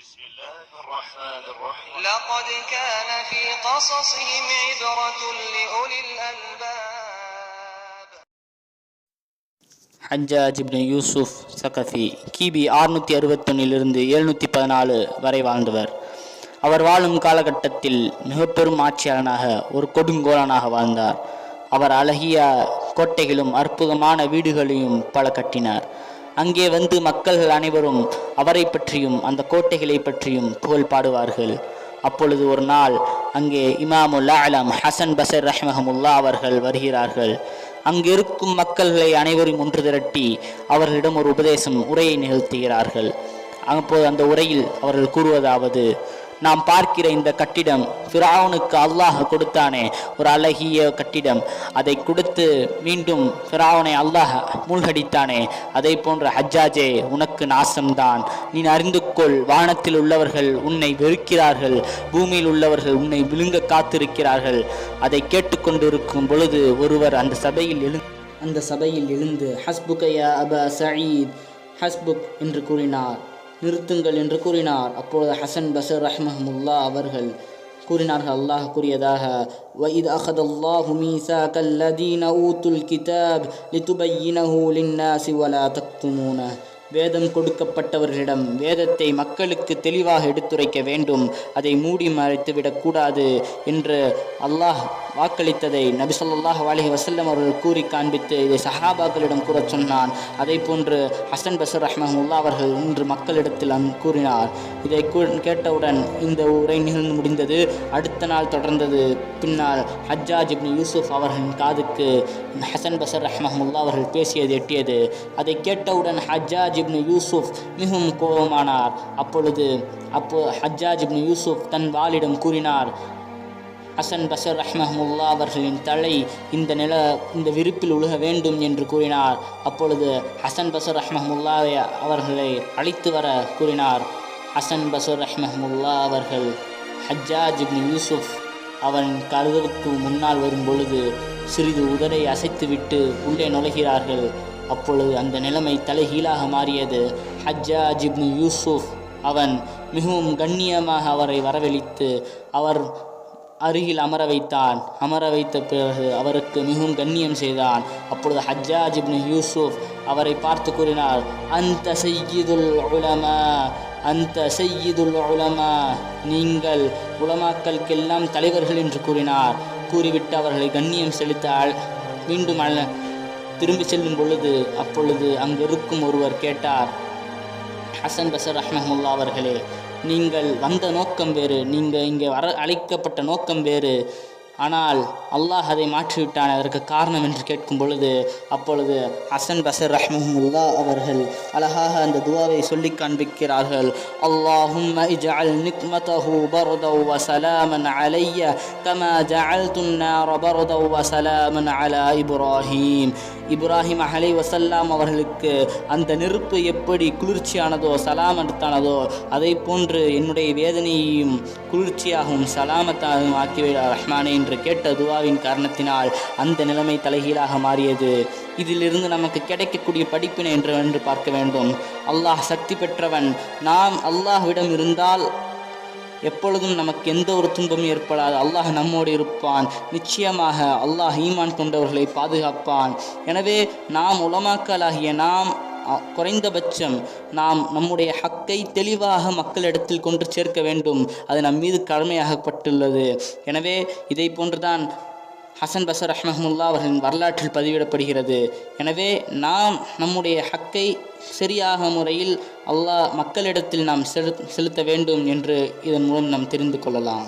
بسم الله الرحمن الرحيم لقد كان في قصصهم عبرة لأولي الألباب. ஹஜ்ஜாஜ் இப்னு யூசுஃப் சகஃபி கிபி 661 714 வரை வாழ்ந்தவர். அவர் வாழும் காலகட்டத்தில் மிக பெரும் ஆட்சியாளனாக ஒரு கொடுங்கோலனாக வாழ்ந்தார். அவர் அழகிய கோட்டைகளும் அற்புதமான வீடுகளையும் பல கட்டினார். அங்கே வந்து மக்கள்கள் அனைவரும் அவரை பற்றியும் அந்த கோட்டைகளை பற்றியும் புகழ் பாடுவார்கள். அப்பொழுது ஒரு நாள் அங்கே இமாமுல் ஆலம் ஹசன் பஸர் ரஹ்மஹமுல்லா அவர்கள் வருகிறார்கள். அங்கு இருக்கும் மக்கள்களை அனைவரும் ஒன்று திரட்டி அவர்களிடம் ஒரு உரையை நிகழ்த்துகிறார்கள். அப்போது அந்த உரையில் அவர்கள் கூறுவதாவது: நாம் பார்க்கிற இந்த கட்டிடம் ஃபிரௌனுக்கு அல்லாஹ் கொடுத்தானே ஒரு அழகிய கட்டிடம், அதை கொடுத்து மீண்டும் ஃபிரௌனை அல்லாஹ் மூழ்கடித்தானே, அதை போன்ற ஹஜ்ஜாஜே உனக்கு நாசம்தான். நீ அறிந்து கொள், வானத்தில் உள்ளவர்கள் உன்னை வெறுக்கிறார்கள், பூமியில் உள்ளவர்கள் உன்னை விழுங்க காத்திருக்கிறார்கள். அதை கேட்டுக்கொண்டிருக்கும் பொழுது ஒருவர் அந்த சபையில் எழுந்து ஹஸ்புகையா அபா சயீத், ஹஸ்புக் என்று கூறினார், நிறுத்துங்கள் என்று கூறினார். அப்பொழுது ஹசன் பஸர் ரஹ்மஹமுல்லா அவர்கள் கூறினார்கள், அல்லாஹ் கூறியதாக: وَإِذْ أَخَذَ اللَّهُ مِيثَاقَ الَّذِينَ أُوتُوا الْكِتَابَ لِتُبَيِّنَهُ لِلنَّاسِ وَلَا تَكْتُمُونَهُ. வேதம் கொடுக்கப்பட்டவர்களிடம் வேதத்தை மக்களுக்கு தெளிவாக எடுத்துரைக்க வேண்டும், அதை மூடி மறைத்து விடக்கூடாது என்று அல்லாஹ் வாக்களித்ததை நபி ஸல்லல்லாஹு அலைஹி வஸல்லம் அவர்கள் கூறி காண்பித்து இதை சஹாபாக்களிடம் கூற சொன்னான். அதை போன்று ஹசன் பஸர் ரஹ்மஹுல்லா அவர்கள் இன்று மக்களிடத்தில் கூறினார். இதை கேட்டவுடன் இந்த உரை நிகழ்ந்து முடிந்தது. அடுத்த நாள் தொடர்ந்தது. பின்னால் ஹஜ்ஜாஜ் இப்னு யூசுஃப் அவர்களின் காதுக்கு ஹசன் பஸர் ரஹ்மஹுல்லா அவர்கள் பேசியது எட்டியது. அதை கேட்டவுடன் ஹஜ்ஜாஜ் இப்னு யூசுஃப் மிகவும் கோபமானார். அப்போ ஹஜ்ஜாஜ் இப்னு யூசுஃப் தன் வாளிடம் கூறினார்: ஹசன் பஸர் ரஹ்மஹமுல்லா அவர்களின் தலை இந்த விரிப்பில் உழுக வேண்டும் என்று கூறினார். அப்பொழுது ஹசன் பஸர் ரஹ்மஹமுல்லா அவர்களை அழைத்து வர கூறினார். ஹசன் பஸர் ரஹ்மஹமுல்லா அவர்கள் ஹஜ்ஜாஜ் இப்னு யூசுஃப் அவன் கதவுக்கு முன்னால் வரும் பொழுது சிறிது உதரை அசைத்துவிட்டு உள்ளே நுழைகிறார்கள். அப்பொழுது அந்த நிலைமை தலைகீழாக மாறியது. ஹஜ்ஜாஜ் இப்னு யூசுஃப் அவன் மிகவும் கண்ணியமாக அவரை வரவழைத்து அவர் அருகில் அமர வைத்த பிறகு அவருக்கு மிகவும் கண்ணியம் செய்தான். அப்பொழுது ஹஜ்ஜாஜ் இப்னு யூசுஃப் அவரை பார்த்து கூறினார்: அந்த சய்யிதுல் உலமா, நீங்கள் உலமாக்களுக்கெல்லாம் தலைவர்கள் என்று கூறினார். கூறிவிட்டு அவர்களை கண்ணியம் செலுத்த மீண்டும் திரும்பி செல்லும் பொழுது அப்பொழுது அங்கிருக்கும் ஒருவர் கேட்டார்: ஹசன் பஸர் ரஹ்மஹமுல்லா அவர்களே, நீங்கள் வந்த நோக்கம் வேறு, நீங்கள் இங்கே அழைக்கப்பட்ட நோக்கம் வேறு, ஆனால் அல்லாஹ் அதை மாற்றிவிட்டான், அதற்கு காரணம் என்று கேட்கும் பொழுது அப்பொழுது ஹசன் பஸர் ரஹ்மஹமுல்லா அவர்கள் அழகாக அந்த துவாவை சொல்லி காண்பிக்கிறார்கள்: அல்லாஹும்ம இஜ்அல் நிக்மதஹு பர்தன் வ ஸலாமன் அலைய கமா ஜஅல்துன் நார பர்தன் வ ஸலாமன் அலா இப்ராஹிம் அலைஹி வஸல்லம் அவர்களுக்கு அந்த நெருப்பு எப்படி குளிர்ச்சியானதோ சலாமத்தானதோ அதை போன்று என்னுடைய வேதனையையும் குளிர்ச்சியாகவும் சலாமத்தாகவும் ஆக்கிவிட ரஹ்மானே என்று கேட்ட துவாவின் காரணத்தினால் அந்த நிலைமை தலைகீழாக மாறியது. இதிலிருந்து நமக்கு கிடைக்கக்கூடிய படிப்பினை என்று பார்க்க வேண்டும். அல்லாஹ் சக்தி பெற்றவன். நாம் அல்லாஹ்விடம் இருந்தால் எப்பொழுதும் நமக்கு எந்த ஒரு துன்பமும் ஏற்படாது. அல்லாஹ் நம்மோடு இருப்பான். நிச்சயமாக அல்லாஹ் ஈமான் கொண்டவர்களை பாதுகாப்பான். எனவே நாம் உலமாக்களாகிய நாம் குறைந்தபட்சம் நாம் நம்முடைய ஹக்கை தெளிவாக மக்களிடத்தில் கொண்டு சேர்க்க வேண்டும். அது நம் மீது கடமையாகப்பட்டுள்ளது. எனவே இதை போன்றுதான் ஹசன் பஸர் ரஹ்மஹமுல்லா அவர்களின் வரலாற்றில் பதிவிடப்படுகிறது. எனவே நாம் நம்முடைய ஹக்கை சரியாக முறையில் மக்களிடத்தில் நாம் செலுத்த வேண்டும் என்று இதன் மூலம் நாம் தெரிந்து கொள்ளலாம்.